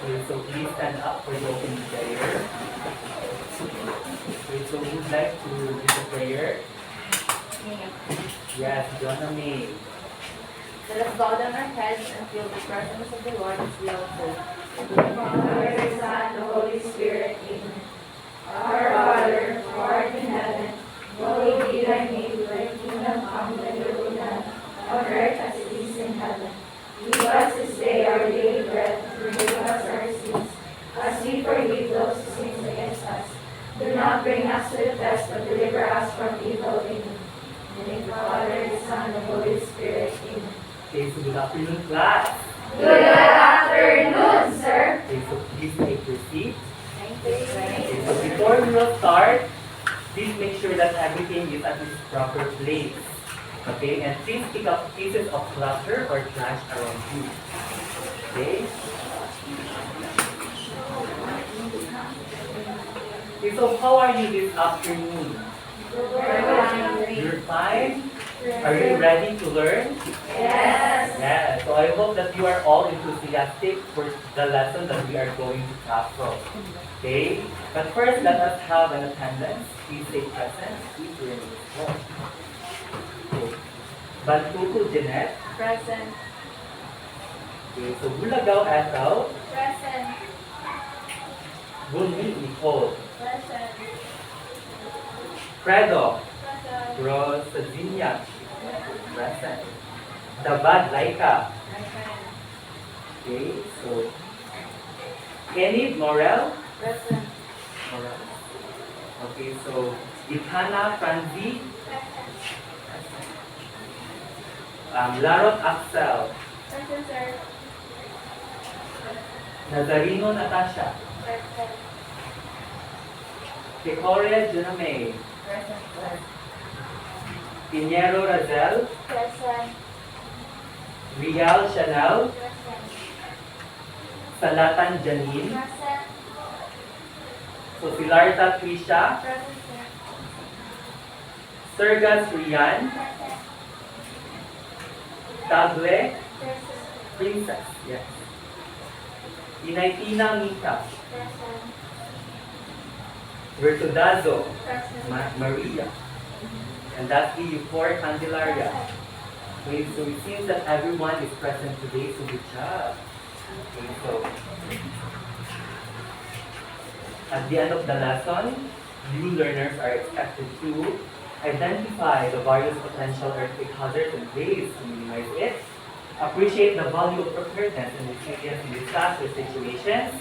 Okay, so please stand up for the opening prayer. Okay, so who'd like to do the prayer? Yes, Jonah May. Let us bow down our heads and feel the presence of the Lord as we all pray. Father, the Son, the Holy Spirit. Amen. Our Father, who art in heaven, hallowed be thy name. Thy kingdom come, thy will be done, on earth as it is in heaven. Give us this day our daily bread, and forgive us our sins, as we forgive those who sin against us. Do not bring us to the test, but deliver us from evil. Amen. In the name of the Father, the Son, and the Holy Spirit. Amen. Okay, so good afternoon, class. Good afternoon, sir. Okay, so please take your seat. Thank you. Okay, so before we will start, please make sure that everything is at its proper place. Okay, and please pick up pieces of clutter or trash around you. Okay? Okay, so how are you this afternoon? You're fine? Are you ready to learn? Yes. Yeah, so I hope that you are all enthusiastic for the lesson that we are going to tackle. Okay? But first, let us have an attendance. Please say present. Please learn this form. Okay. Bantuku Jeanette. Present. Okay, so Bulagaw Ethel. Present. Bunmi Nicole. Present. Fredo. Present. Rosadinia. Present. Dabad Laika. Present. Okay, so Kenny Morel. Present. Morel. Okay, so Ikana Franzi. Larot Axel. Present, sir. Nazarino Natasha. Present. Kikoria Juname. Present, sir. Pinero Razel. Present. Rial Chanel. Present. Salatan Janine. Present. So Silarta Trisha. Present, sir. Sergas Rian. Present. Tagle. Present. Princess. Yes. Inaitina Mita. Present. Virtudazo. Present. Maria. And lastly, Euphor Candelaria. Okay, so it seems that everyone is present today, so good job. Okay, so at the end of the lesson, you learners are expected to identify the various potential earthquake hazards and ways to minimize it, appreciate the value of preparedness and resilience in disaster situations,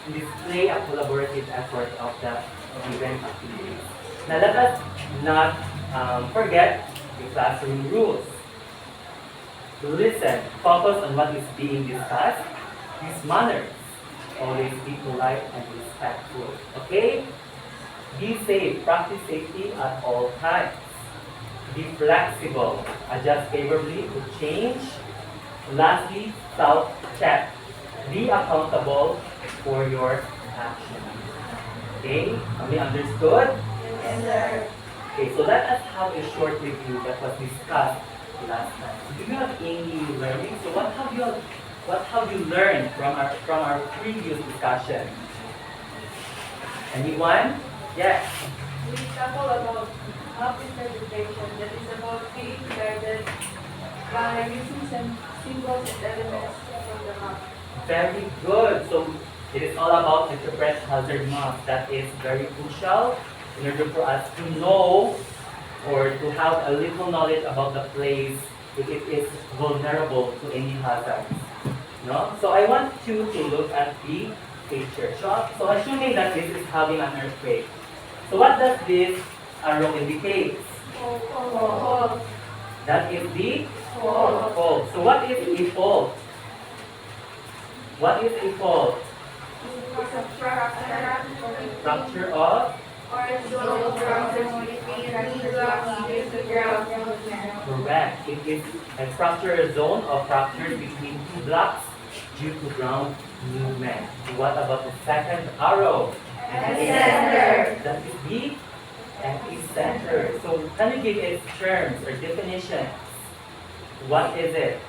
and display a collaborative effort of the event activities. Now let us not forget the classroom rules. To listen, focus on what is being discussed, use manners, always be polite and respectful. Okay? Be safe, practice safety at all times. Be flexible, adjust favorably to change. Lastly, self-check. Be accountable for your actions. Okay? Have we understood? Yes, sir. Okay, so let us have a short review that was discussed last time. So do you have any learning? So what have you learned from our previous discussion? Anyone? Yes. We tackle about map interpretation, that is about being guided by using some symbols and elements from the map. Very good. So it is all about interpret hazard maps. That is very crucial in order for us to know or to have a little knowledge about the place if it is vulnerable to any hazards. No? So I want you to look at the picture. So assuming that this is having an earthquake. So what does this arrow indicate? Fault. That is the Fault. fault. So what is a fault? What is a fault? Fracture of? Correct. It is a fracture zone of fractures between two blocks due to ground movement. What about the second arrow? Epicenter. That is the epicenter. So can you give its terms or definitions? What is it?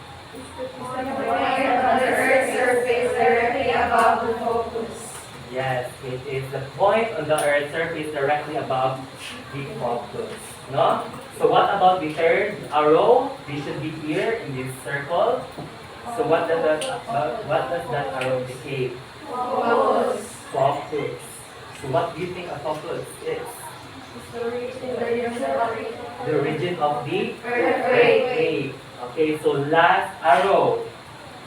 Point on the Earth's surface directly above above the focus. Yes, it is the point on the Earth's surface directly above the focus. No? So what about the third arrow? This should be here in this circle. So what does that arrow indicate? Focus. Focus. So what do you think a focus is? The region of the Earthquake. Okay, so last arrow.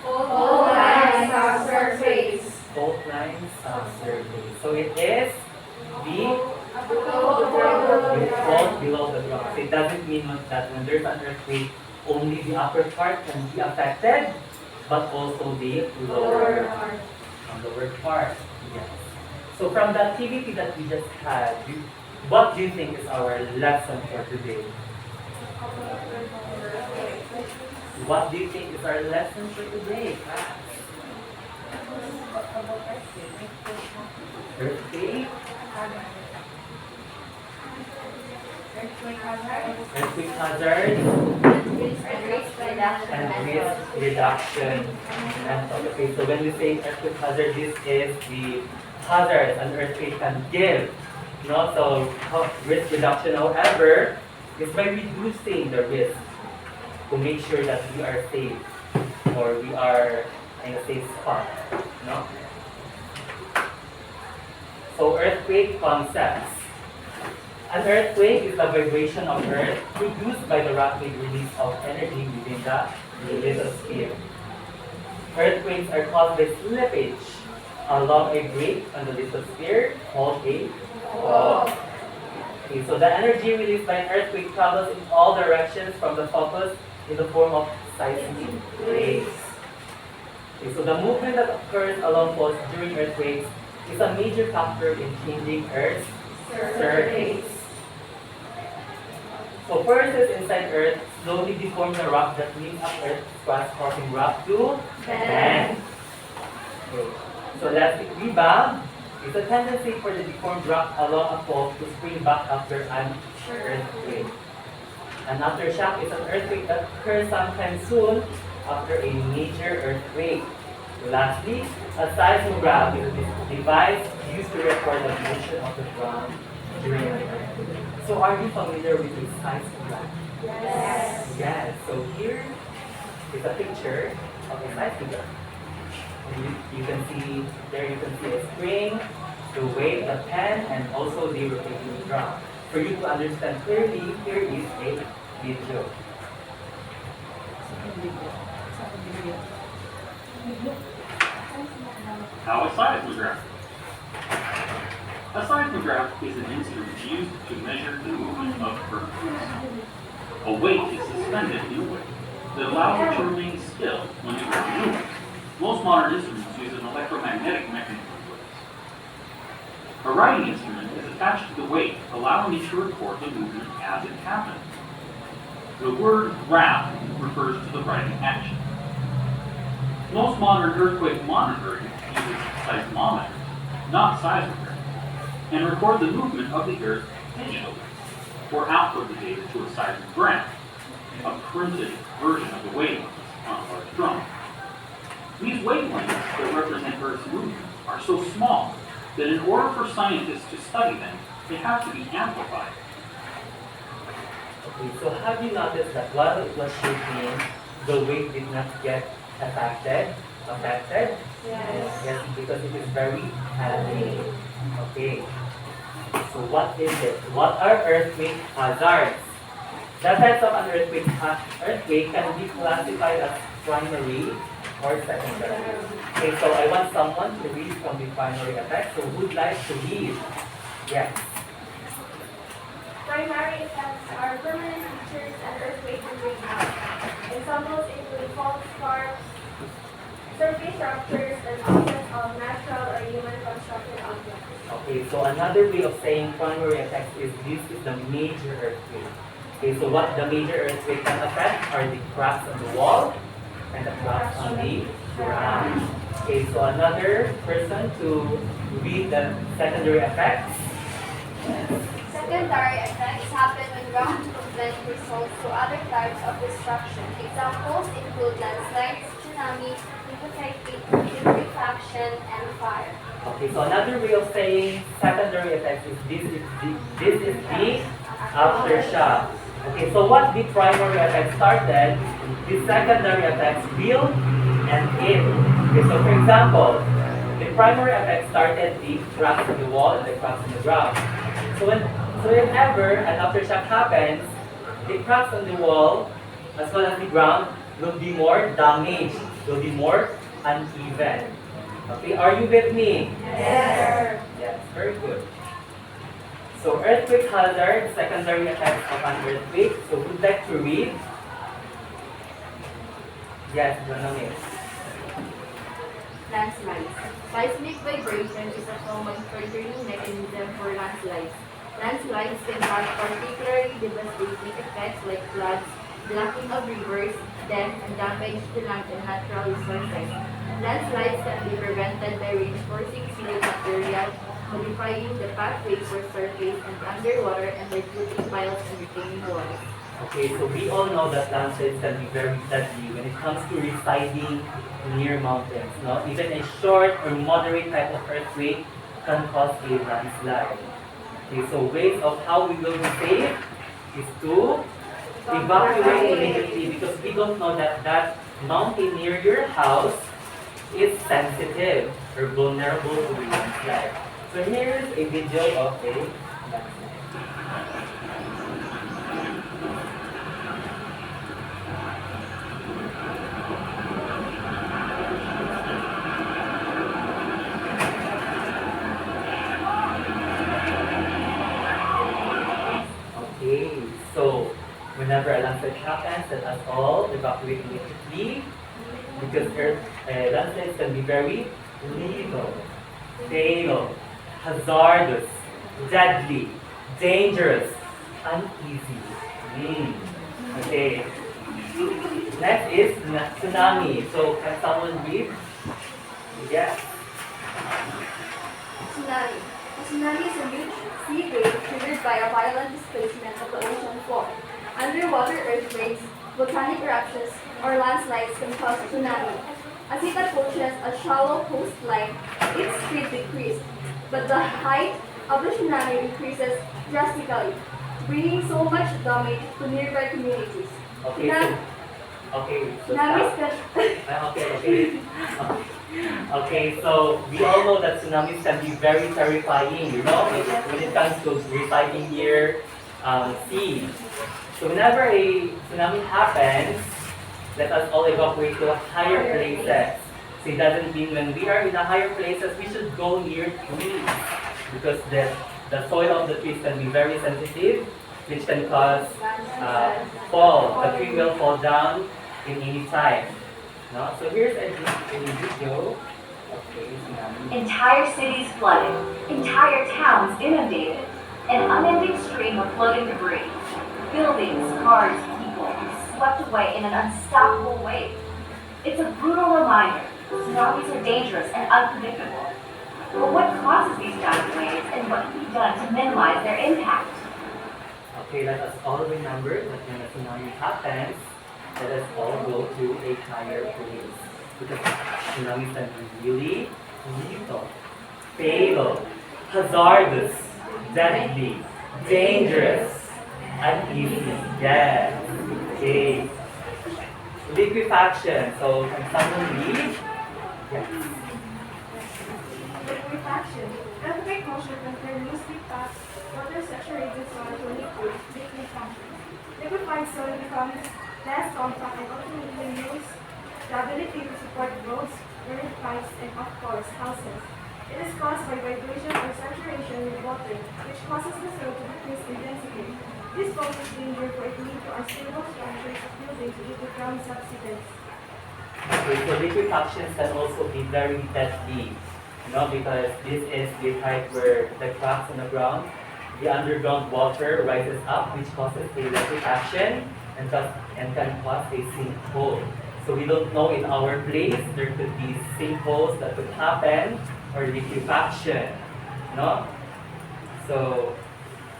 All lines of surface. Fault lines subsurface. So it is the fault below the ground. So it doesn't mean that when there's an earthquake, only the upper part can be affected, but also the lower part. Yes. So from the activity that we just had, what do you think is our lesson for today? What do you think is our lesson for today, class? Earthquake? Earthquake hazards and risk reduction method. Okay, so when we say earthquake hazard, this is the hazard an earthquake can give. No, so risk reduction, however, is by reducing the risk to make sure that we are safe or we are in a safe spot. No? So earthquake concepts. An earthquake is the vibration of earth produced by the rapid release of energy within the lithosphere. Earthquakes are caused by slippage along a break on the lithosphere called a fault. Okay, so the energy released by an earthquake travels in all directions from the focus in the form of seismic waves. Okay, so the movement that occurs along faults during earthquakes is a major factor in changing Earth's surface. So forces inside Earth slowly deform the rock that makes up Earth's crust, causing rock to bend. Okay. So elastic rebound is a tendency for the deformed rock along a fault to spring back after an earthquake. An aftershock is an earthquake that occurs sometime soon after a major earthquake. Lastly, a seismograph is a device used to record the motion of the ground during an earthquake. So are you familiar with a seismograph? Yes. Yes. So here is a picture of a seismograph. You can see there. You can see a spring, the weight, the pen, and also the rotating drum. For you to understand clearly, here is a video. Now a seismograph. A seismograph is an instrument used to measure the movement of earthquakes. A weight is suspended in a way that allows it to remain still when the ground moves. Most modern instruments use an electromagnetic mechanism for this. A writing instrument is attached to the weight, allowing it to record the movement as it happens. The word graph refers to the writing action. Most modern earthquake monitoring uses seismometers, not seismographs, and record the movement of the earth digitally, or output the data to a seismograph, a printed version of the wavelengths on a large drum. These wavelengths that represent Earth's movement are so small that in order for scientists to study them, they have to be amplified. Okay, so have you noticed that while it was shaking, the wave did not get affected? Yes, because it is very heavy. Okay. So what is it? What are earthquake hazards? The effects of an earthquake can be classified as primary or secondary. Okay, so I want someone to read from the primary effects. So who would like to read? Yes. Primary effects are permanent features and earthquake moving out. Examples include fault scarps, surface ruptures, and offsets of natural or human constructed objects. Okay, so another way of saying primary effects is this is the major earthquake. Okay, so what the major earthquake can affect are the cracks on the wall and the cracks on the ground. Okay, so another person to read the secondary effects. Secondary effects happen when ground movement results to other types of destruction. Examples include landslides, tsunami, liquefaction, liquefaction, and fire. Okay, so another way of saying secondary effects is this is the aftershock. Okay, so what the primary effect started, the secondary effects will end it. Okay, so for example, the primary effect started the cracks in the wall and the cracks in the ground. So whenever an aftershock happens, the cracks on the wall as well as the ground will be more damaged, will be more uneven. Okay, are you with me? Yes. Yes, very good. So earthquake hazard, secondary effects of an earthquake. So would like to read? Yes, Manami. Landslides. Seismic vibration is a common triggering mechanism for landslides. Landslides can have particularly devastating effects like floods, blocking of rivers, death, and damage to land and natural resources. Landslides can be prevented by reinforcing sealed material, modifying the pathways for surface and underwater, and by putting piles and retaining walls. Okay, so we all know that landslides can be very deadly when it comes to residing near mountains. No? Even a short or moderate type of earthquake can cause a landslide. Okay, so ways of how we will be safe is to evacuate immediately because we don't know that that mountain near your house is sensitive or vulnerable to the landslide. So here is a video of a landslide. Okay, so whenever a landslide happens, let us all evacuate immediately because landslides can be very lethal, fatal, hazardous, deadly, dangerous, uneasy. Okay. Next is tsunami. So can someone read? Yes. Tsunami. A tsunami is a huge sea wave triggered by a violent displacement of the ocean floor. Underwater earthquakes, volcanic eruptions, or landslides can cause tsunami. As it approaches a shallow coastline, its speed decreases, but the height of the tsunami increases drastically, bringing so much damage to nearby communities. Okay, so Tsunamis stop. can Okay. Okay, so we all know that tsunamis can be very terrifying, you know, when it comes to residing near sea. So whenever a tsunami happens, let us all evacuate to higher places. So it doesn't mean when we are in the higher places, we should go near trees because the soil of the trees can be very sensitive, which can cause fall. The tree will fall down in any time. No? So here's a video. Okay, tsunami. Entire cities flooded, entire towns inundated, an unending stream of floating debris. Buildings, cars, people swept away in an unstoppable wave. It's a brutal reminder tsunamis are dangerous and unpredictable. But what causes these giant waves and what can be done to minimize their impact? Okay, let us all remember that when a tsunami happens, let us all go to a higher place. Because tsunamis can be really lethal, fatal, hazardous, deadly, dangerous, uneasy. Yes. Okay. Liquefaction. So can someone read? Yes. Liquefaction. Earthquake motion continuously past water saturated soil to liquid, liquefaction. Liquefied soil becomes less compact and ultimately lose the ability to support roads, road pipes, and of course, houses. It is caused by vibration or saturation with water, which causes the soil to decrease in density. This poses danger for it to lead to unstable structures of buildings due to ground subsidence. Okay, so liquefactions can also be very deadly, you know, because this is the type where the cracks on the ground, the underground water rises up, which causes a liquefaction and can cause a sinkhole. So we don't know in our place there could be sinkholes that could happen or liquefaction, no? So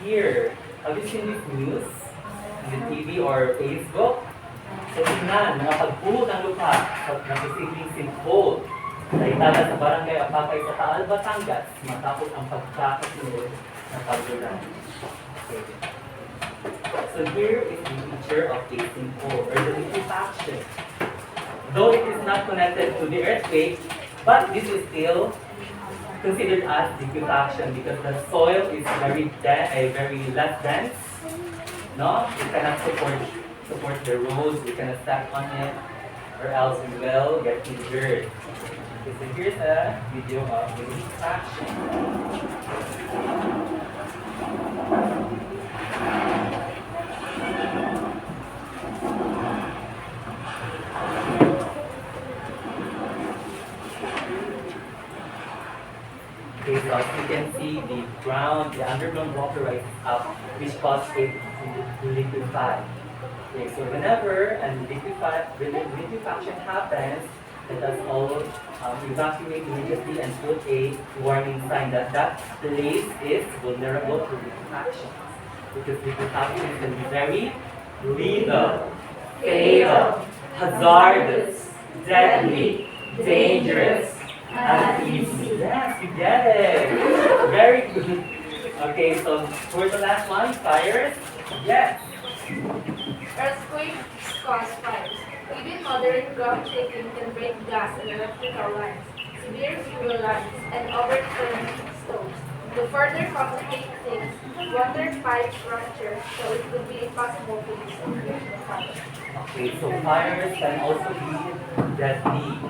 here, have you seen this news in the TV or Facebook? So tingnan, mga pagbuo ng lupa sa posibleng sinkhole. Naitala sa barangay Apakay sa Taal, Batangas, matapos ang pagkakasunod ng pagdulan. Okay. So here is the picture of casing 4, or the liquefaction. Though it is not connected to the earthquake, but this is still considered as liquefaction because the soil is very less dense. No, it cannot support the roads. We cannot step on it, or else we will get injured. Okay, so here's a video of the liquefaction. Okay, so as you can see, the underground water rises up, which causes it to liquefy. Okay, so whenever liquefaction happens, let us all evacuate immediately and put a warning sign that that place is vulnerable to liquefaction. Because liquefaction can be very lethal, fatal, hazardous, deadly, dangerous, and easy. Yes, you get it. Very good. Okay, so for the last one, fires. Yes. Earthquakes cause fires. Even moderate ground shaking can break gas and electrical lines, severe fuel lines, and overturn stoves. To further complicate things, water pipes rupture, so it would be impossible to extinguish the fire. Okay, so fires can also be deadly,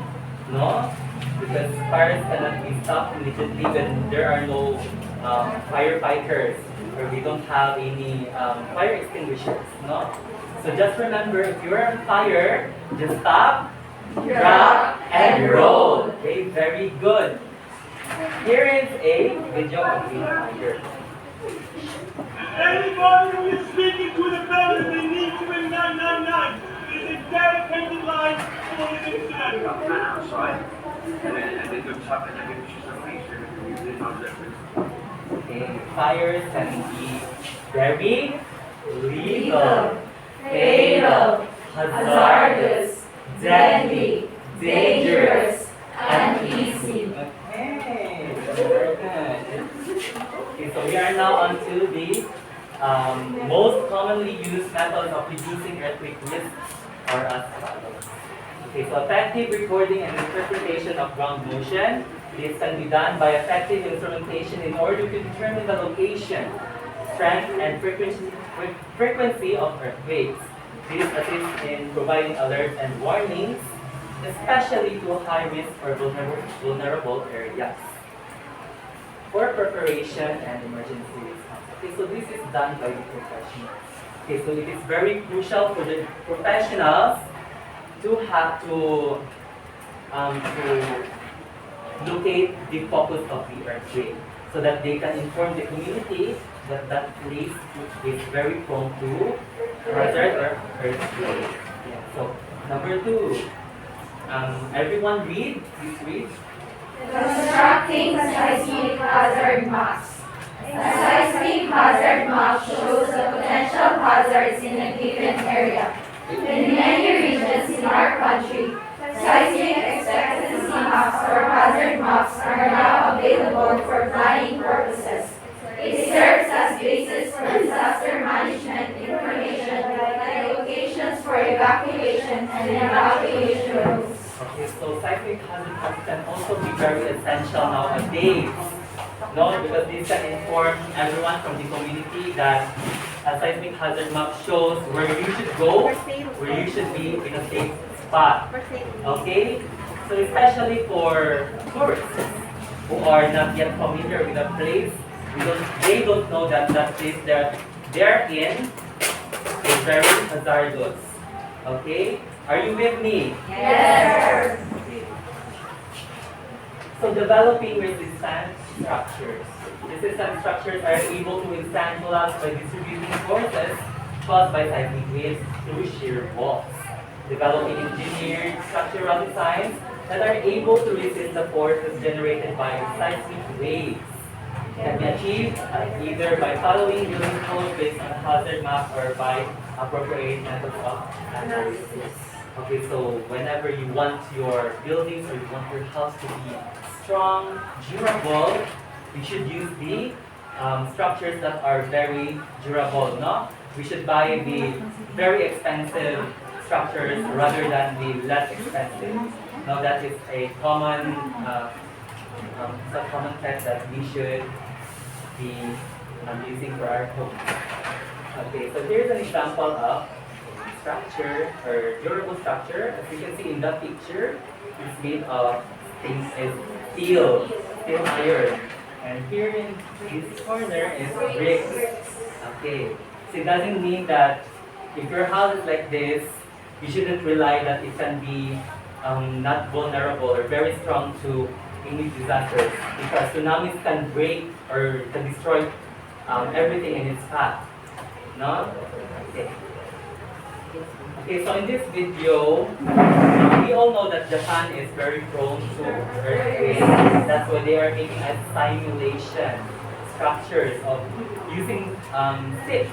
no? Because fires cannot be stopped immediately when there are no firefighters or we don't have any fire extinguishers, no? So just remember, if you're on fire, just stop, drop, and roll. Okay, very good. Here is a video of the fire. Anybody who is speaking to the building, they need to ring 999. It is a dedicated line for this incident. Outside, and they looked up and they didn't choose a face, they didn't know that. Okay, fires can be very lethal, fatal, hazardous, deadly, dangerous, and easy. Okay, very good. Okay, so we are now on to the most commonly used methods of reducing earthquake risks are as follows. Okay, so effective recording and interpretation of ground motion. This can be done by effective instrumentation in order to determine the location, strength, and frequency of earthquakes. This assists in providing alerts and warnings, especially to high-risk or vulnerable areas. For preparation and emergency response. Okay, so this is done by the professionals. Okay, so it is very crucial for the professionals to have to locate the focus of the earthquake so that they can inform the community that that place is very prone to hazard or earthquake. Yeah. So number 2, everyone read. Please read. Constructing seismic hazard maps. A seismic hazard map shows the potential hazards in a given area. In many regions in our country, seismic expectancy maps or hazard maps are now available for planning purposes. It serves as basis for disaster management information like locations for evacuation and evacuation routes. Okay, so seismic hazard maps can also be very essential nowadays. No, because this can inform everyone from the community that a seismic hazard map shows where you should go, where you should be in a safe spot. Okay? So especially for tourists who are not yet familiar with the place, they don't know that that place that they're in is very hazardous. Okay? Are you with me? Yes, Okay. So developing resistant structures. Resistant structures are able to withstand collapse by distributing forces caused by seismic waves through shear walls. Developing engineered structural designs that are able to resist the forces generated by seismic waves can be achieved either by following building codes based on hazard map or by appropriate methods of analysis. Okay, so whenever you want your buildings or you want your house to be strong, durable, you should use the structures that are very durable, no? We should buy the very expensive structures rather than the less expensive. Now that is a common, common text that we should be using for our homes. Okay, so here's an example of structure or durable structure. As you can see in the picture, it's made of steel iron. And here in this corner is bricks. Okay, so it doesn't mean that if your house is like this, you shouldn't rely that it can be not vulnerable or very strong to any disasters, because tsunamis can break or can destroy everything in its path. No? Okay. Okay, so in this video, we all know that Japan is very prone to earthquakes. That's why they are making a simulation structures of using sticks.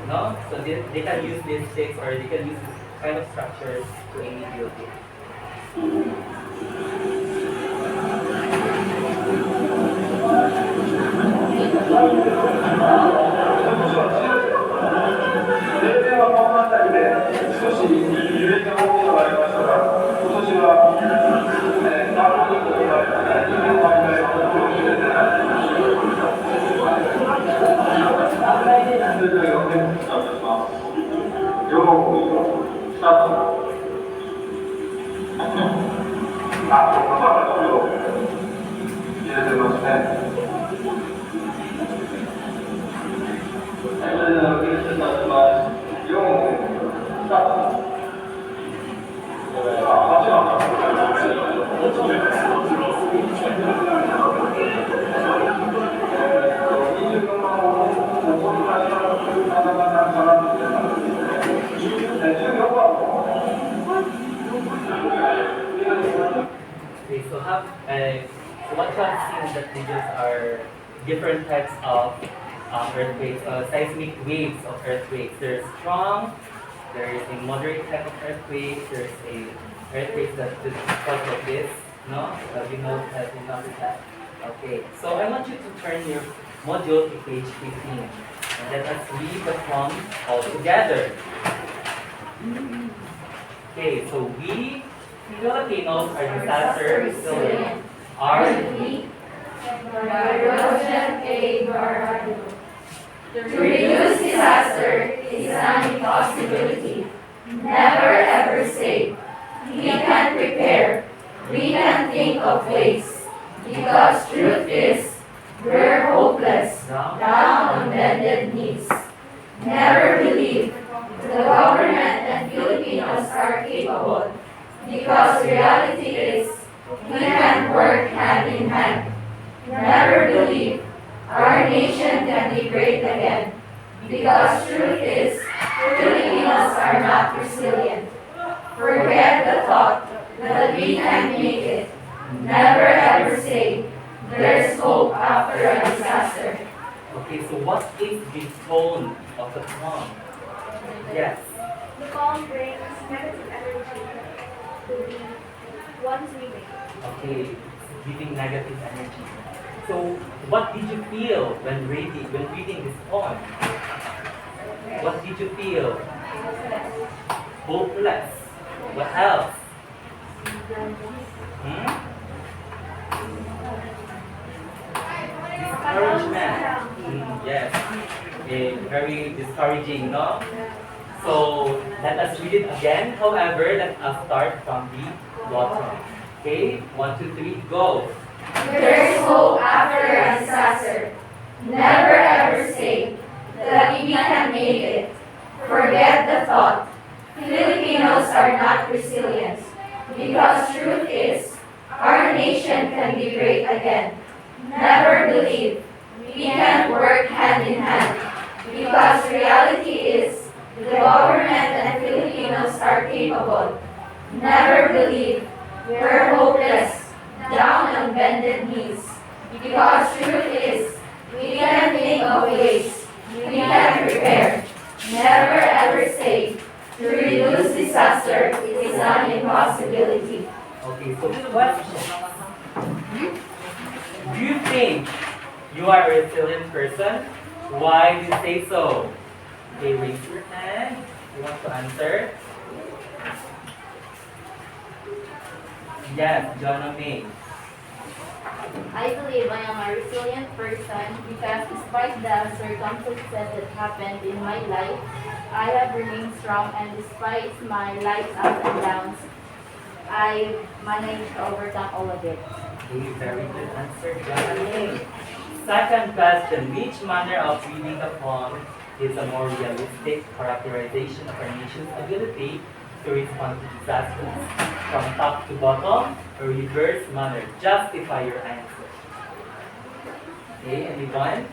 No? So they can use these sticks or they can use this kind of structures to any building. Okay, so what you have seen in the videos are different types of earthquakes, seismic waves of earthquakes. There's strong, there is a moderate type of earthquake, there's a earthquake that just goes like this, no? Have you noticed that? Okay, so I want you to turn your module to page 15 and let us read the poem all together. Okay, so we Filipinos are disaster resilient. Are we? To reduce disaster is an impossibility. Never ever say. We can prepare. We can think of ways. Because truth is, we're hopeless, down on bended knees. Never believe the government and Filipinos are capable. Because reality is, we can work hand in hand. Never believe our nation can be great again. Because truth is, Filipinos are not resilient. Forget the thought that we can make it. Never ever say, there's hope after a disaster. Okay, so what is the tone of the poem? Yes. The poem brings negative energy to the ones reading. Okay, it's giving negative energy. So, what did you feel when reading this poem? What did you feel? Hopeless. What else? Discouragement. Yes. Very discouraging, no? So let us read it again. However, let us start from the bottom. Okay? 1, 2, 3, go. There's hope after a disaster. Never ever say that we can make it. Forget the thought. Filipinos are not resilient. Because truth is, our nation can be great again. Never believe we can work hand in hand. Because reality is, the government and Filipinos are capable. Never believe we're hopeless, down on bended knees. Because truth is, we can think of ways, we can prepare. Never ever say, to reduce disaster is an impossibility. Okay, so question. Do you think you are a resilient person? Why do you say so? Okay, raise your hand. You want to answer? Yes, John May. I believe I am a resilient person because despite the circumstances that happened in my life, I have remained strong, and despite my life's ups and downs, I managed to overcome all of it. Okay, very good answer, John May. Second question, which manner of reading the poem is a more realistic characterization of our nation's ability to respond to disasters? From top to bottom, or reverse manner? Justify your answer. Okay, anyone?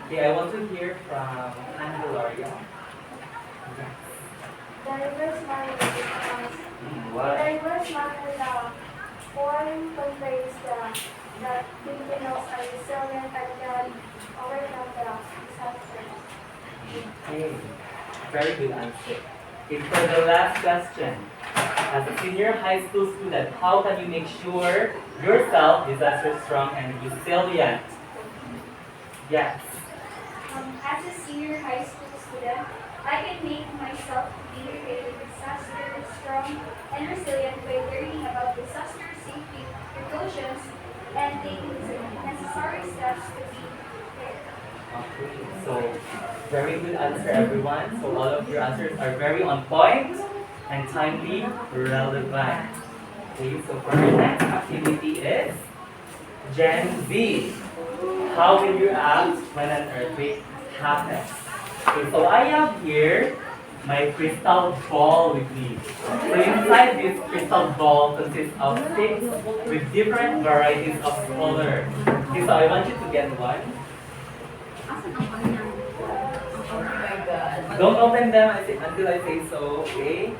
Okay, I want to hear from Candelaria. Yes. The reverse manner is because What? the reverse manner, the poem conveys that Filipinos are resilient and can overcome the disasters. Okay, very good answer. Okay, for the last question, as a senior high school student, how can you make sure yourself disaster strong and resilient? Yes. As a senior high school student, I can make myself be a disaster strong and resilient by learning about disaster safety precautions and taking necessary steps to be prepared. Okay, so very good answer, everyone. So all of your answers are very on point and timely relevant. Okay, so for our next activity is Gen Z. How will you act when an earthquake happens? Okay, so I have here my crystal ball with me. So inside this crystal ball consists of 6 with different varieties of color. Okay, so I want you to get one. Don't open them until I say so, okay?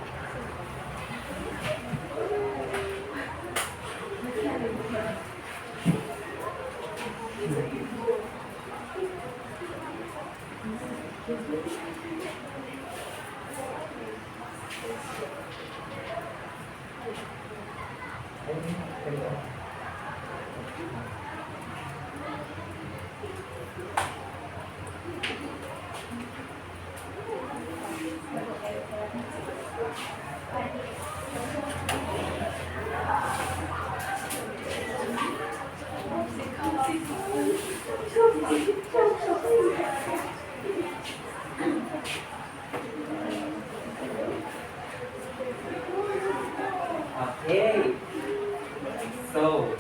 Okay, so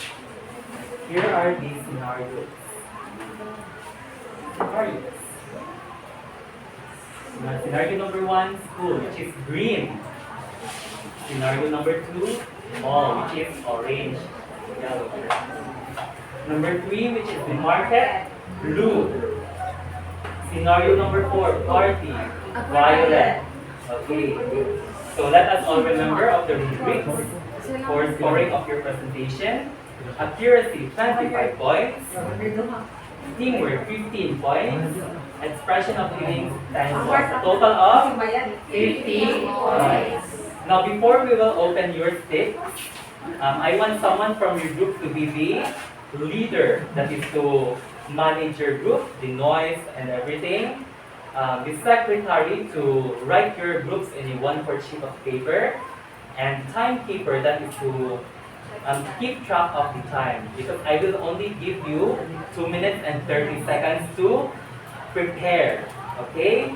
here are these scenarios. Scenario number 1, school, which is green. Scenario number 2, mall, which is orange, yellow. Number 3, which is the market, blue. Scenario number 4, party, violet. Okay, so let us all remember of the rubrics for scoring of your presentation. Accuracy, 25 points. Teamwork, 15 points. Expression of feelings, 10 points. A total of 50 points. Now, before we will open your sticks, I want someone from your group to be the leader. That is to manage your group, the noise and everything. The secretary to write your groups in a 1/4 sheet of paper. And timekeeper, that is to keep track of the time. Because I will only give you 2 minutes and 30 seconds to prepare. Okay?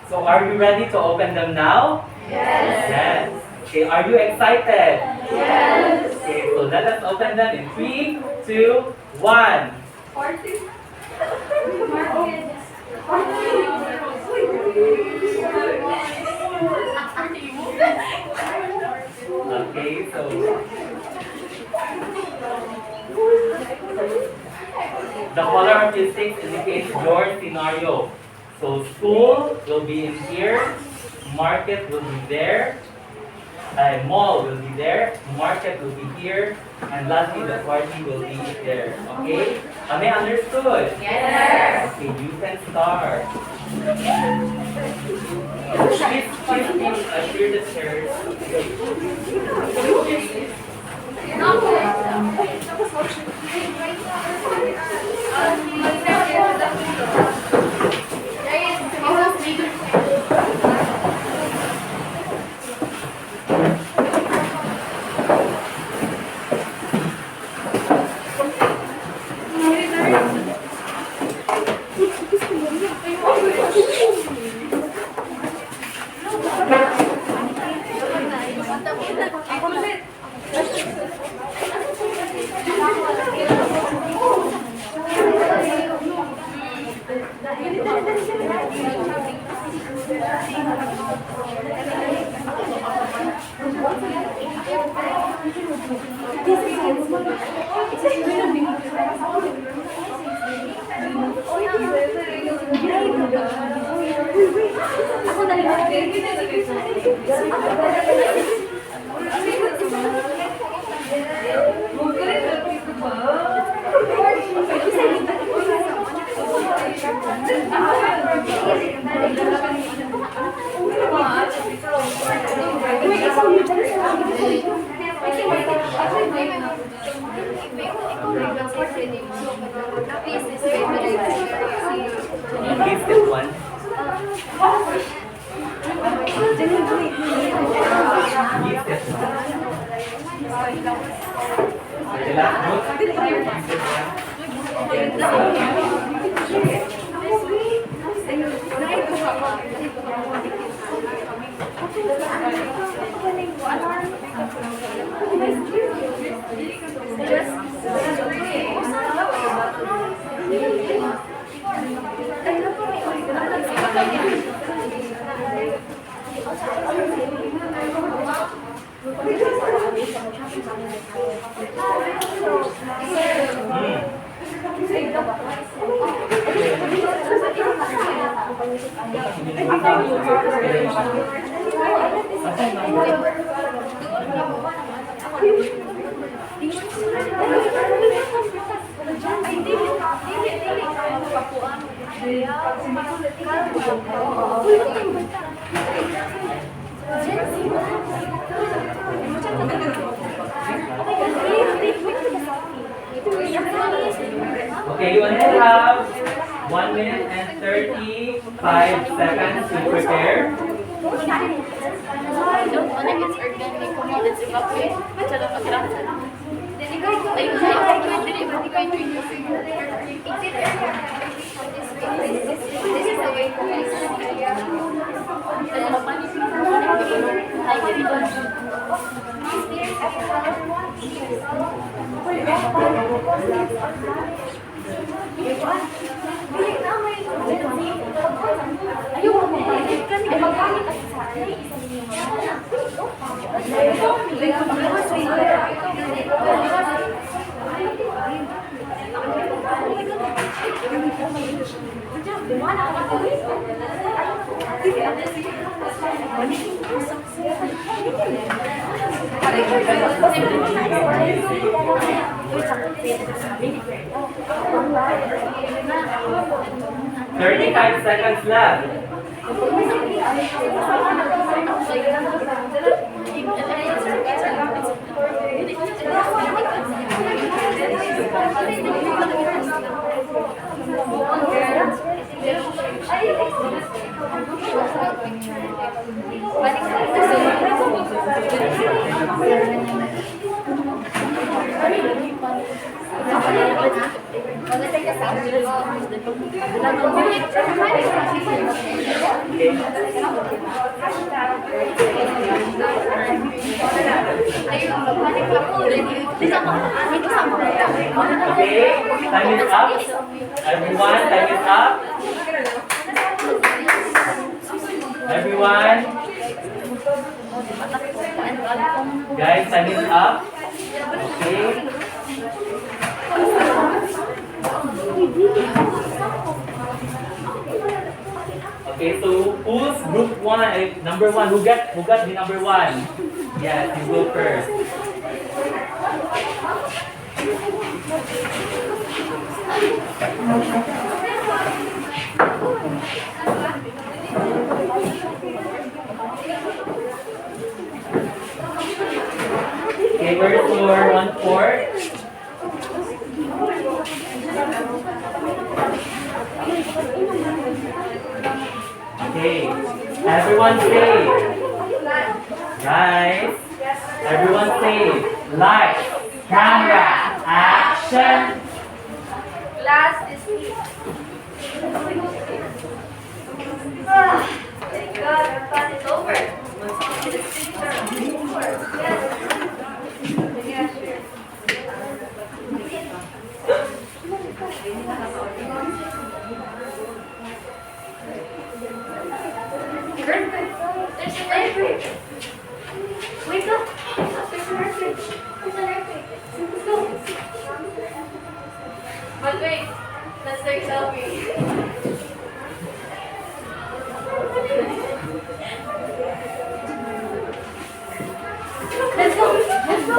So are you ready to open them now? Yes. Yes. Okay, are you excited? Yes. Okay, so let us open them in 3, 2, 1. Okay, so the color of your sticks indicates your scenario. So school will be in here, market will be there, mall will be there, market will be here, and lastly the party will be there. Okay? Am I understood? Yes. Okay, you can start. Please clear the chairs. Please step one. Please step one. The last note. Please step Okay, you only have 1 minute and 35 seconds to prepare. Thirty-five seconds left. Okay, time is up. Everyone, time is up. Everyone. Guys, time is up. Okay. Okay, so who's group one? Number one. Who got the number one? Yes, you go first. Okay, where's your 1/4? Okay, everyone say, guys, everyone say, lights, camera, action. Class is thank God, our class is over. Let's finish our homework. Yes. Yeah, sure. There's an earthquake. Wake up. There's an earthquake. There's an earthquake. Let's go. But wait, let's take a selfie. Let's go. Let's go.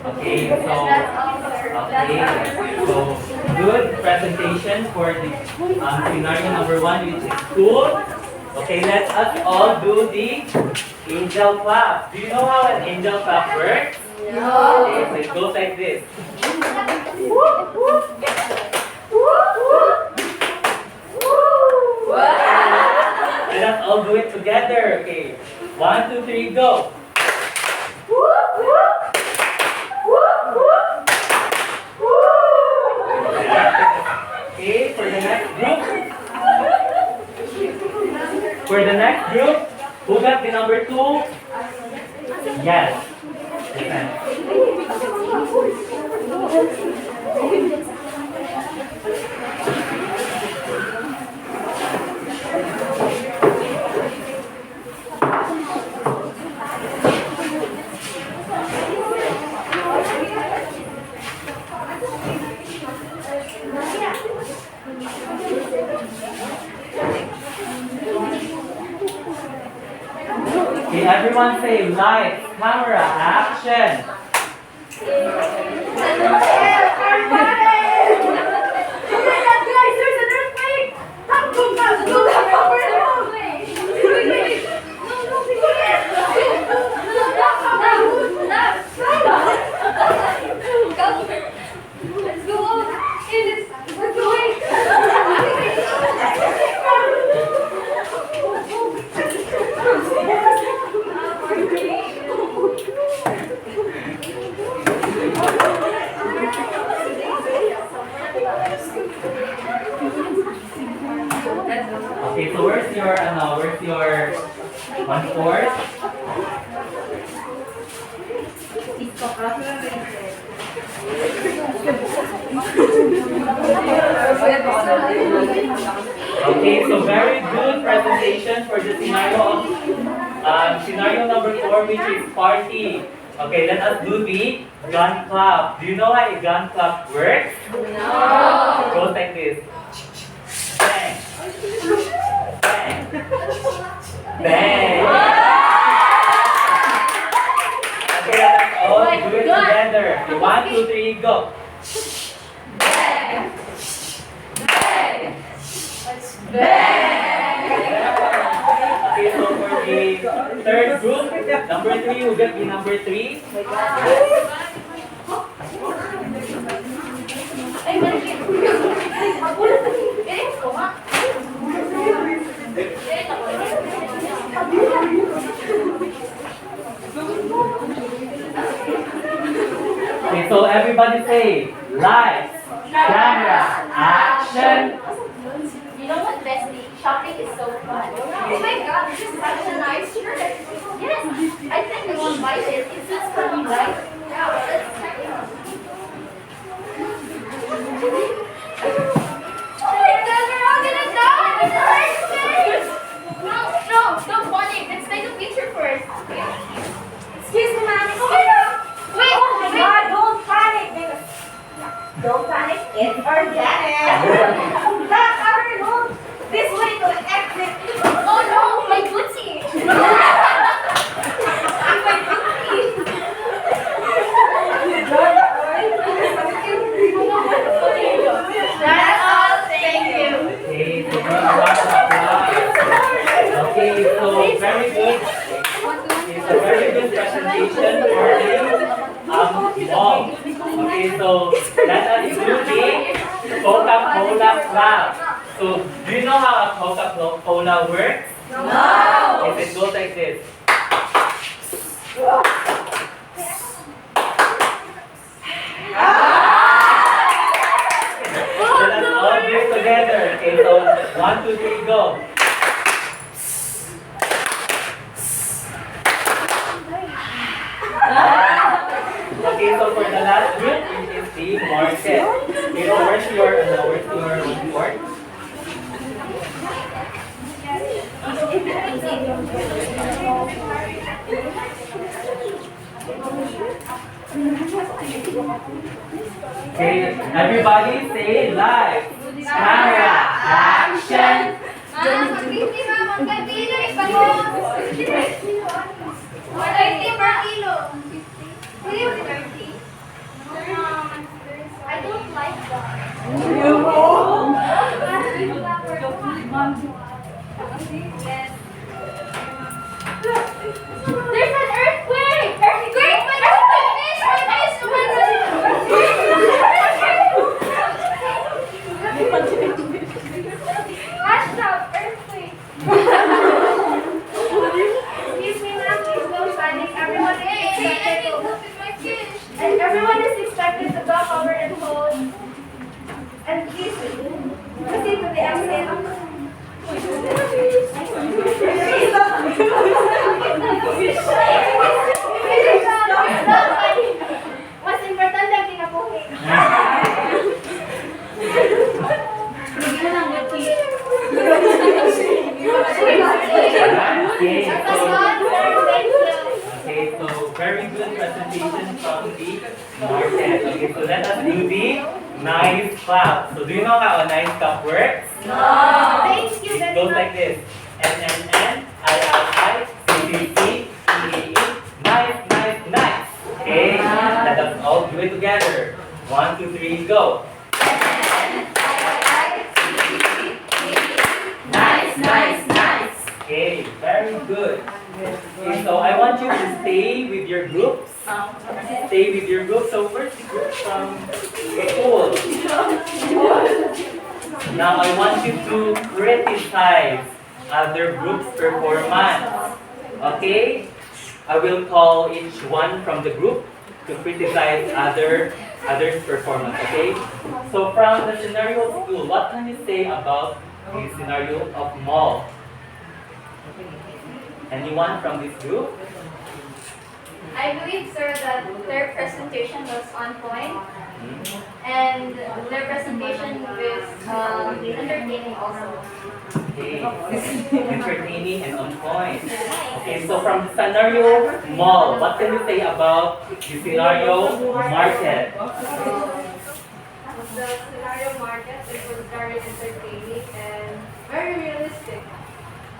Okay, so good presentation for the scenario number 1, which is school. Okay, let us all do the angel clap. Do you know how an angel clap works? No. Okay, so it goes like this. Let us all do it together. Okay, 1, 2, 3, go. Okay, for the next group. For the next group, who got the number 2? Yes. Okay, everyone say lights, camera, action. Okay, so where's your 1/4? Okay, so very good presentation for the scenario number 4, which is party. Okay, let us do the gun clap. Do you know how a gun clap works? No. It goes like this. Bang. Bang. Bang. Okay, let us all do it together. Okay, 1, 2, 3, go. Bang. Bang. Bang. Okay, so for the third group, number 3, who got the number 3? Okay, so everybody say, lights, camera, action. You know what, Bestie? Shopping is so fun. Oh my God, this is such a nice shirt. Yes, I think I want to buy it. It suits for me, right? Yeah, let's check it out. Oh my God, we're all gonna die in the first place. No, don't panic. Let's take a picture first. Excuse me, ma'am. Oh my God. Wait, oh my God, don't panic. Don't panic. It's organic. That's our room. This way to the exit. Oh no, my booty. My booty. clap. So, do you know how a Coca-Cola works? No! It goes like this. So let's all do it together. Okay, so 1, 2, 3, go. Okay, so for the last group, it is the market. Okay, so where's your report? Okay, everybody say live. Camera, action. Mag-50 ma'am, ang kilo, ipagod. 130 per kilo. Will you 30? I don't like that. Yes. There's an earthquake! Earthquake! My fish! Hashtag earthquake! Excuse me, ma'am, please no panic. Everyone is expected to... And everyone is expected to go over and hold. And please proceed to the exit. Mas importante ang kinabuhi. Okay, so very good presentation from the market. Okay, so let us do the nice clap. So do you know how a nice clap works? Thank you It very goes much. like this. N, I, C, nice, nice, nice. Okay, let us all do it together. 1, 2, 3, go. Nice, nice, nice. Okay, very good. Okay, so I want you to stay with your groups. Stay with your group. So where's the group from school? Now I want you to criticize other groups' performance. Okay? I will call each one from the group to criticize others' performance. Okay? So from the scenario of school, what can you say about the scenario of mall? Anyone from this group? I believe, sir, that their presentation was on point, and their presentation was entertaining also. Okay. Entertaining and on point. Okay, so from the scenario mall, what can you say about the scenario market? The scenario market, it was very entertaining and very realistic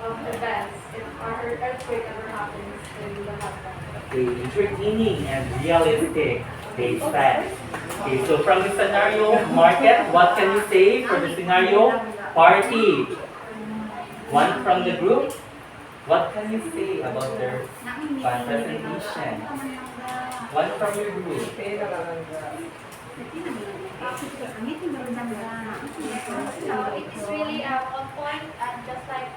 of events if our earthquake ever happens in the hotbed. Okay, entertaining and realistic, they said. Okay, so from the scenario market, what can you say for the scenario party? One from the group, what can you say about their presentation? One from your group. It is really on point and just like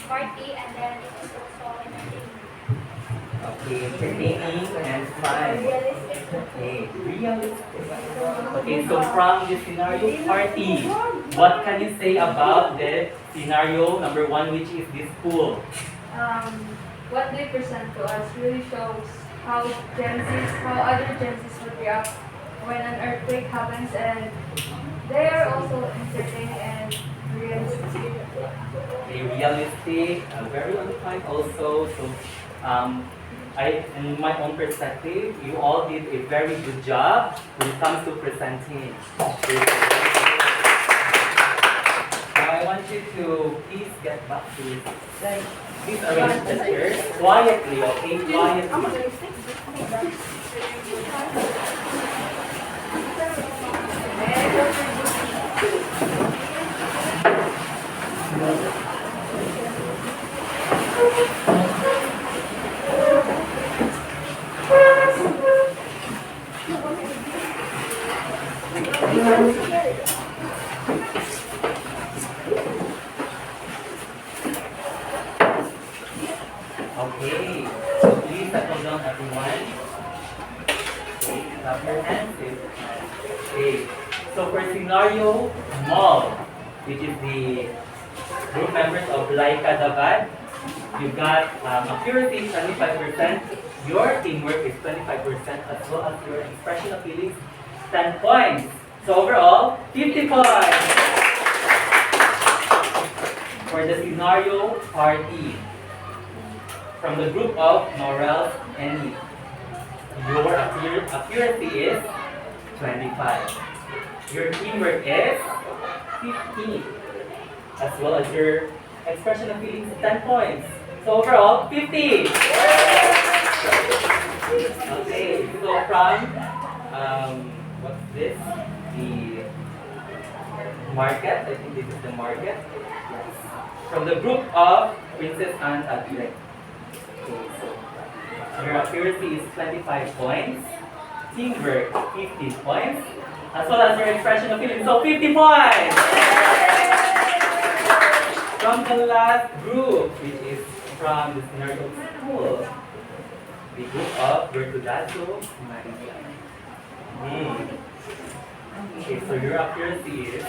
party, and then it is also entertaining. Okay, entertaining and fun. Realistic. Okay, realistic. Okay, so from the scenario party, what can you say about the scenario number 1, which is this pool? What they present to us really shows how other Gen Zs would react when an earthquake happens, and they are also entertaining and realistic. Okay, realistic, very on point also. So, in my own perspective, you all did a very good job when it comes to presenting. Okay, now I want you to please get back to it. Please arrange the chairs quietly, okay? Quietly. scenario mall, which is the group members of Laika Davad. You got accuracy 25%, your teamwork is 25%, as well as your expression of feelings 10 points. So overall, 50 points. For the scenario party, from the group of Norels and me, your accuracy is 25. Your teamwork is 15. As well as your expression of feelings 10 points. So overall, 50. Okay, so from what's this? The market. I think this is the market. Yes. From the group of Princess and Adile. Okay, so your accuracy is 25 points. Teamwork 15 points. As well as your expression of feelings. So 50 points! From the last group, which is from the scenario school, the group of Bertudazo Maria. Okay, so your accuracy is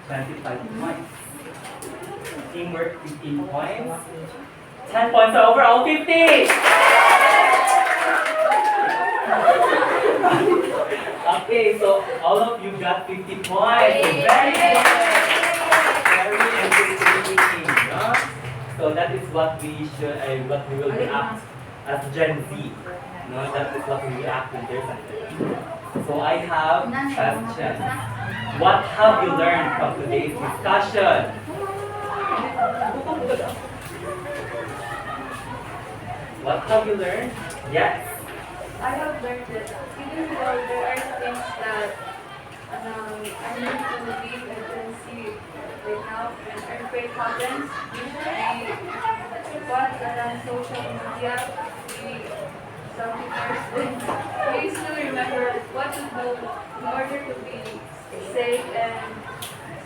25 points. Teamwork 15 points. 10 points, so overall 50! Okay, so all of you got 50 points. Very good! Very entertaining, no? So that is what we should, what we will react as Gen Z. No, that is what we react when there's something. So I have questions. What have you learned from today's discussion? What have you learned? Yes. I have learned that even though there are things that I need to leave and can see right now when earthquake happens, we watch on social media, we some first we still remember what to do in order to be safe and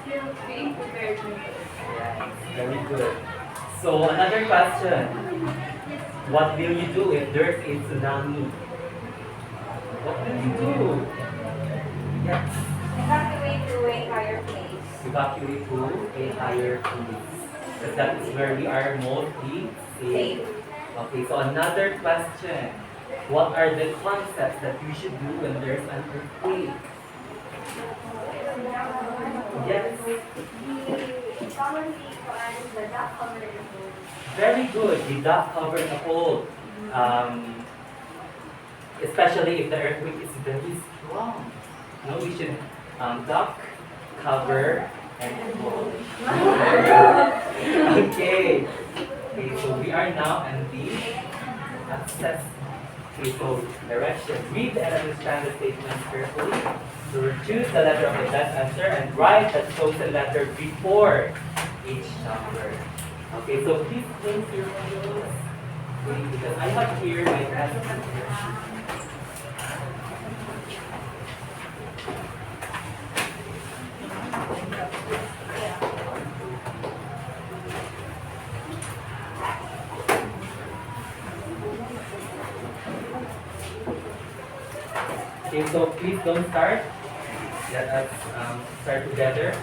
still being prepared. Yes, very good. So another question. What will you do if there's a tsunami? What will you do? Yes. Evacuate to a higher place. Evacuate to a higher place. Because that is where we are mostly safe. Okay, so another question. What are the concepts that you should do when there's an earthquake? Yes. Commonly finds the duck cover in the hole. Very good. The duck cover the hole. Especially if the earthquake is very strong. No, we should duck, cover, and hold. Okay. Okay, so we are now in the access. Okay, so direction. Read and understand the statements carefully. So choose the letter of the best answer and write the chosen letter before each number. Okay, so please close your windows. Okay, because I have here my test. Okay, so please don't start. Let us start together.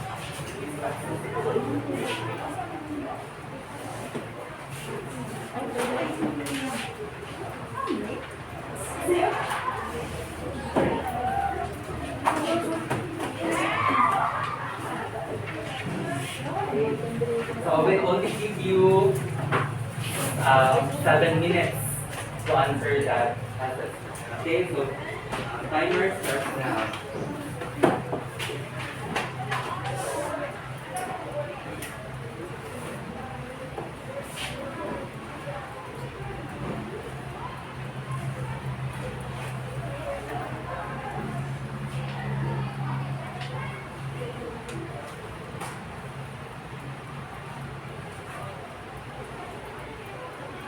So I will only give you 7 minutes to answer that passage. Okay, so timer starts now.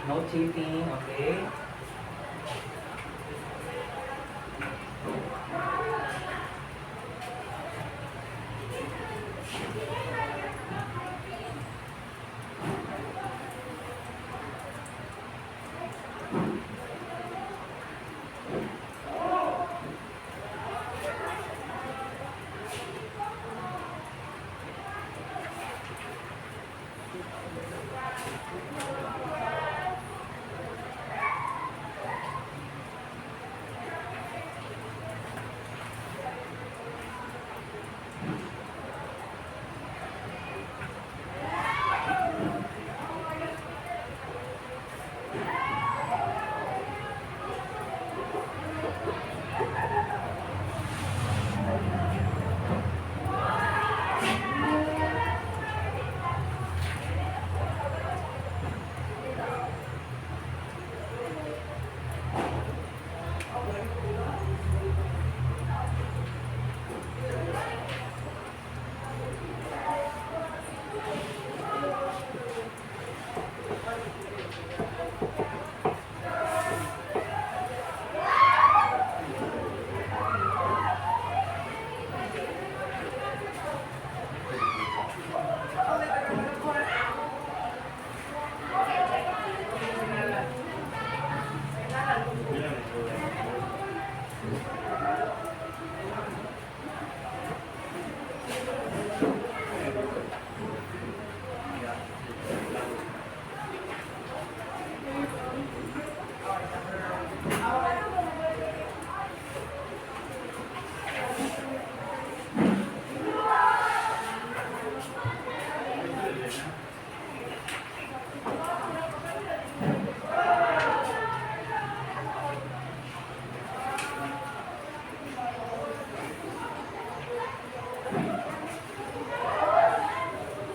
No cheating, okay?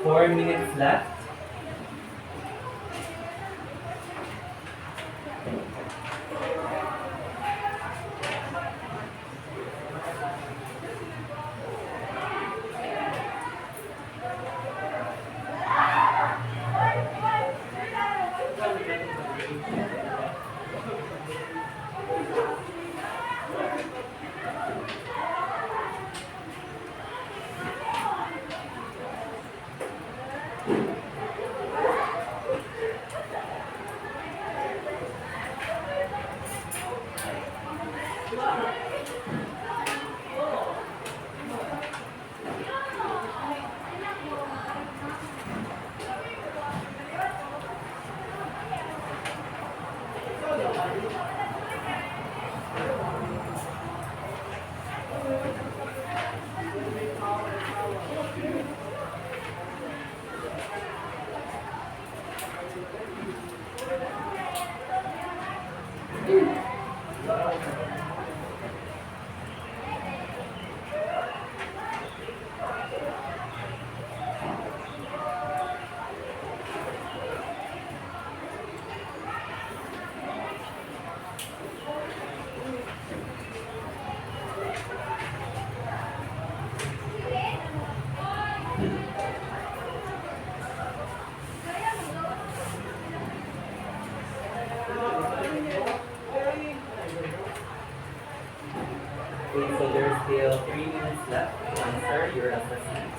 Four minutes left. Okay, so there's still 3 minutes left to answer your assessment.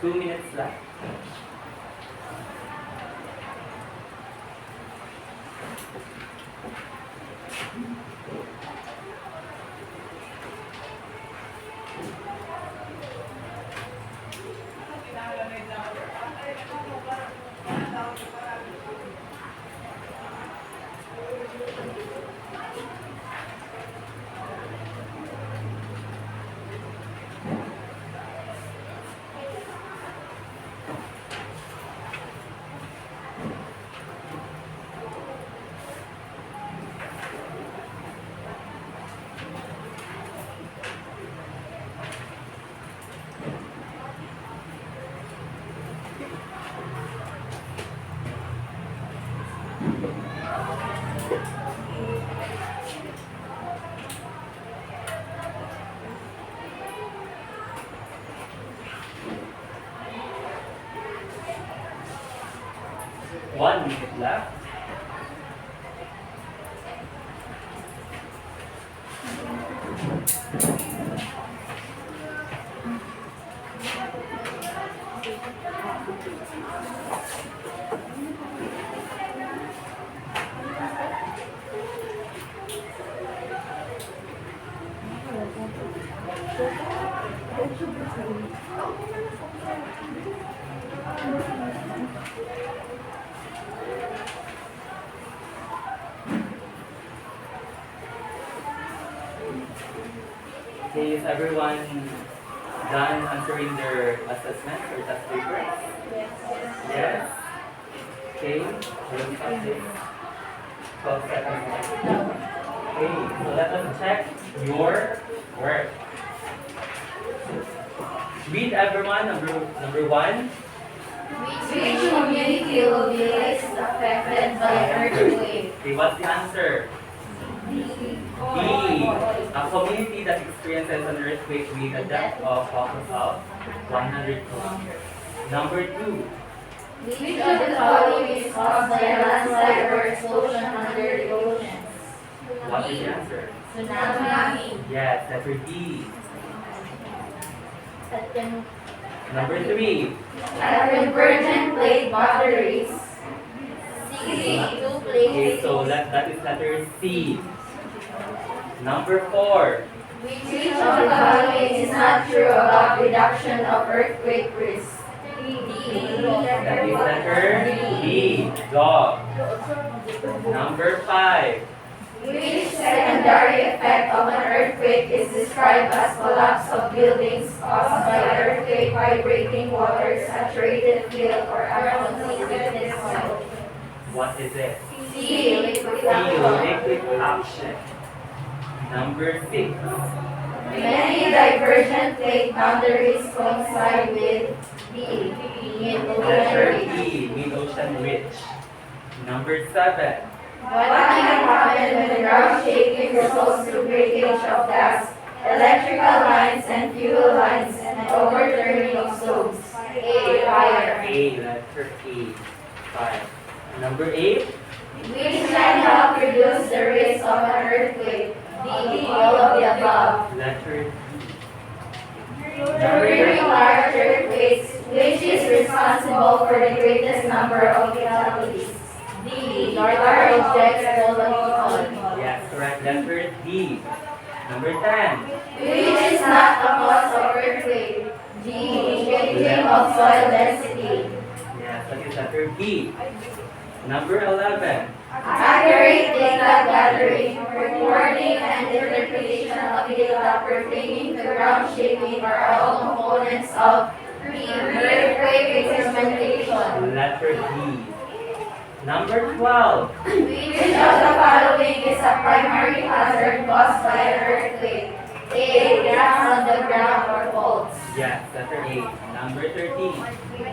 Two minutes left. One minute left. Okay, is everyone done answering their assessments or test papers? Yes? Okay, we'll stop this. 12 seconds left. Okay, so let us check your work. Read everyone, number one. Which community will be least affected by earthquake? Okay, what's the answer? The B. A community that experiences an earthquake with a depth of focus of 100 kilometers. Number 2. Which of the following is caused by a landslide or explosion under the oceans? What is the answer? Tsunami. Yes, letter D. Number 3. At convergent plate boundaries. C. Two Okay, plates. so that is letter C. Number 4. Which of the following is not true about reduction of earthquake risk? D. That is letter B. Dog. Number 5. Which secondary effect of an earthquake is described as collapse of buildings caused by earthquake vibrating water, saturated field, or uncontaminated soil? What is it? C. C. Liquefaction. Liquefaction. Number 6. Many divergent plate boundaries coincide with D. Letter Mid-ocean ridge. E. Mid-ocean ridge. Number 7. What can happen when the ground shaking results through breakage of gas, electrical lines, and fuel lines, and overturning of slopes? A. Fire. A. Letter A. 5. Number 8. Which can help reduce the risk of an earthquake? D. All of the above. Letter D. During large earthquakes, which is responsible for the greatest number of fatalities? D. Large objects falling on. Yes, correct. Letter D. Number 10. Which is not a cause of earthquake? D. Shifting of soil density. Yes, that is letter B. Number 11. Accurate data gathering, recording, and interpretation of data pertaining to ground shaking are all components of B. Earthquake instrumentation. Letter D. Number 12. Which of the following is a primary hazard caused by an earthquake? A. Cracks on the ground or faults. Yes, letter A. Number 13.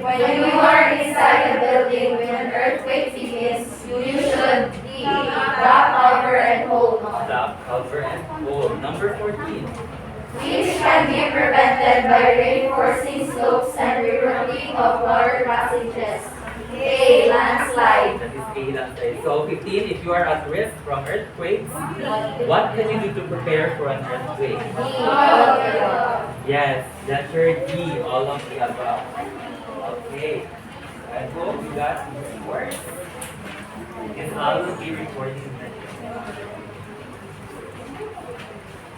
When you are inside a building when an earthquake begins, you should D. Drop, cover, and hold on. Stop, cover, and hold. Number 14. Which can be prevented by reinforcing slopes and rerouting of water passages. A. Landslide. That is A. Landslide. So 15. If you are at risk from earthquakes, what can you do to prepare for an earthquake? D. All of the above. Yes, letter D. All of the above. Okay. I hope you got these words. Because I will be recording them.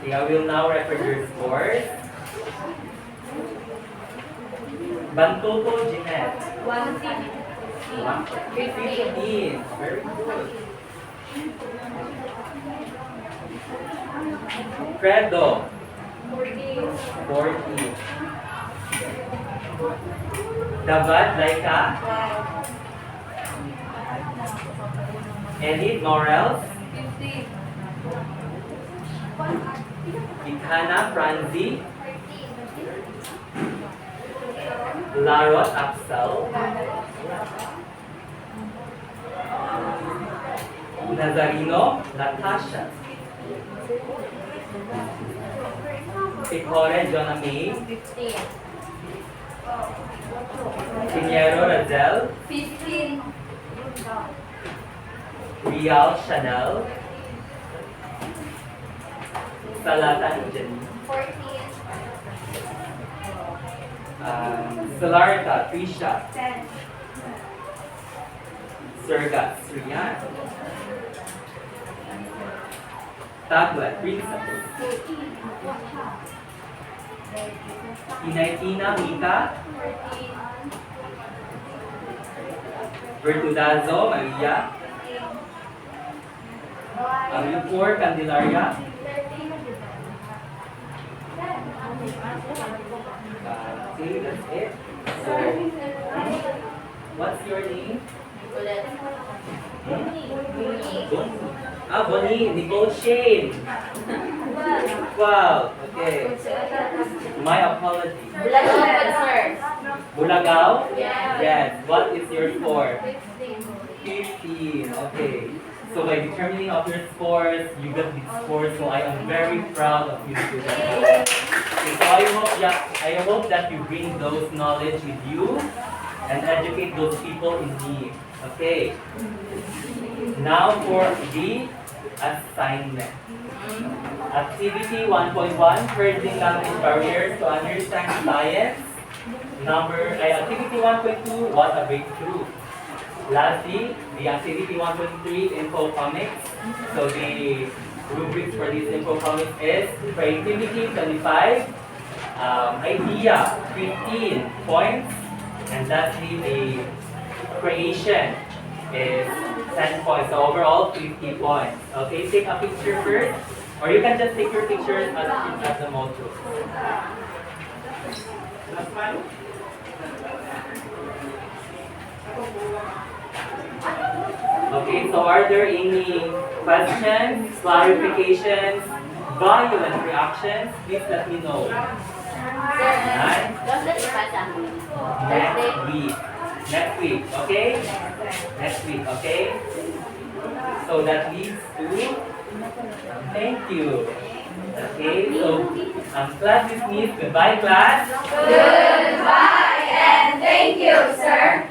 Okay, I will now record your scores. Bantoto Jeanette. 15. Very good. Credo. 14. Dabat Laika. Edith Norels. 15. Ikana Franzi. Larot Axel. Nazarino Natasha. Picore Jonah May. 15. Pinheiro Razel. 15. Rial Chanel. Salatan Jenny. 14. Salarta Trisha. 10. Sergat Sriyan. Tablet Princess. Inaitina Mika. 14. Vertudazo Maria. Amilpur Candelaria. 13. Okay, that's it. So, what's your name? Bonnie. Nicole Shane. Wow, okay. My apology. Bulagaw? Yeah. Yes. What is your score? 15. 15. Okay. So by determining of your scores, you got the scores. So I am very proud of you students. Okay, so I hope that you bring those knowledge with you and educate those people in need. Okay. Now for the assignment. Activity 1.1, purging language barriers to understand science. Activity 1.2, what a breakthrough. Lastly, the activity 1.3, info comics. So the rubrics for this info comics is creativity 25, idea 15 points, and lastly the creation is 10 points. So overall 50 points. Okay, take a picture first, or you can just take your pictures at the motto. Last one. Okay, so are there any questions, clarifications, violent reactions? Please let me know. Right? Next week, okay? Next week, okay? So that leads to thank you. Okay, so class dismissed. Goodbye, class. Goodbye and thank you, sir.